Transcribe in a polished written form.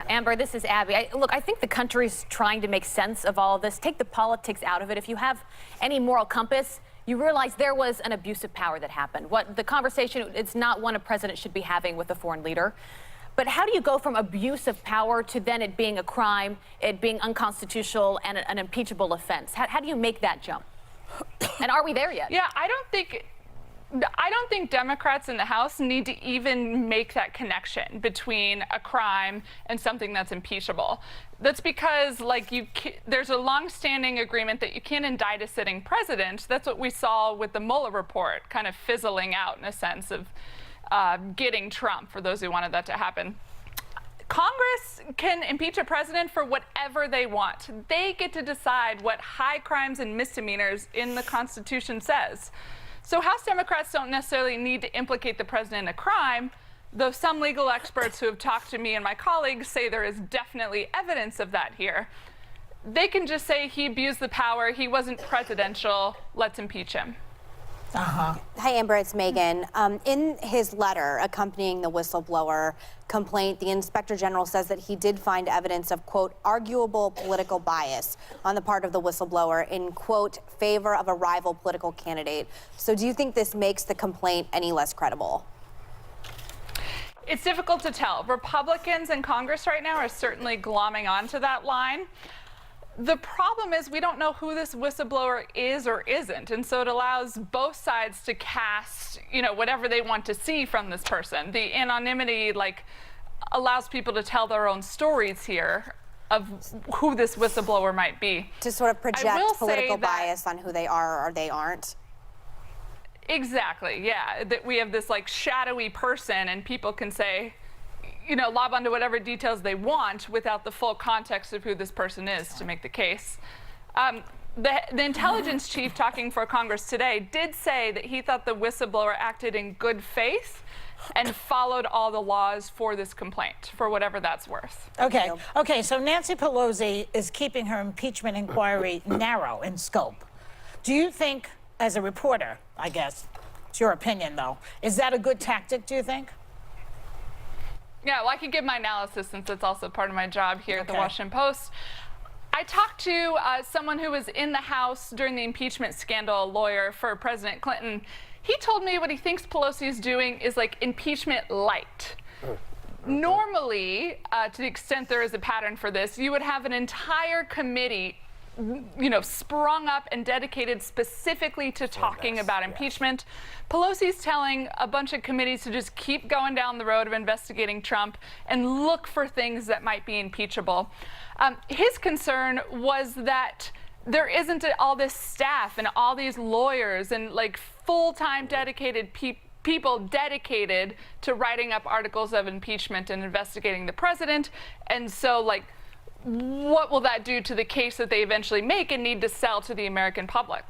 Amber, this is Abby. Look, I think the country's trying to make sense of all of this. Take the politics out of it. If you have any moral compass, you realize there was an abuse of power that happened. What the conversation, it's not one a president should be having with a foreign leader. But how do you go from abuse of power to then it being a crime, it being unconstitutional and an impeachable offense? How do you make that jump? And are we there yet? Yeah, I don't think Democrats in the House need to even make that connection between a crime and something that's impeachable. That's because, there's a long-standing agreement that you can't indict a sitting president. That's what we saw with the Mueller report, kind of fizzling out in a sense of getting Trump, for those who wanted that to happen. Congress can impeach a president for whatever they want. They get to decide what high crimes and misdemeanors in the Constitution says. So House Democrats don't necessarily need to implicate the president in a crime, though some legal experts who have talked to me and my colleagues say there is definitely evidence of that here. They can just say he abused the power, he wasn't presidential, let's impeach him. Hi, Amber, it's Megan. In his letter accompanying the whistleblower complaint, the Inspector General says that he did find evidence of, quote, arguable political bias on the part of the whistleblower in, quote, favor of a rival political candidate. So do you think this makes the complaint any less credible? It's difficult to tell. Republicans in Congress right now are certainly glomming onto that line. The problem is we don't know who this whistleblower is or isn't, and so it allows both sides to cast, whatever they want to see from this person. The anonymity, allows people to tell their own stories here of who this whistleblower might be. To sort of project political bias on who they are or they aren't? Exactly, yeah. That we have this, shadowy person, and people can say, lob onto whatever details they want without the full context of who this person is to make the case. The intelligence chief talking for Congress today did say that he thought the whistleblower acted in good faith and followed all the laws for this complaint, for whatever that's worth. Okay, so Nancy Pelosi is keeping her impeachment inquiry narrow in scope. Do you think, as a reporter, I guess, it's your opinion though, is that a good tactic, do you think? Yeah, well, I could give my analysis since it's also part of my job here at the Washington Post. I talked to someone who was in the House during the impeachment scandal, a lawyer for President Clinton. He told me what he thinks Pelosi is doing is impeachment light. Normally, to the extent there is a pattern for this, you would have an entire committee sprung up and dedicated specifically to talking about impeachment. Pelosi's telling a bunch of committees to just keep going down the road of investigating Trump and look for things that might be impeachable. His concern was that there isn't all this staff and all these lawyers and full-time dedicated people dedicated to writing up articles of impeachment and investigating the president. And so what will that do to the case that they eventually make and need to sell to the American public?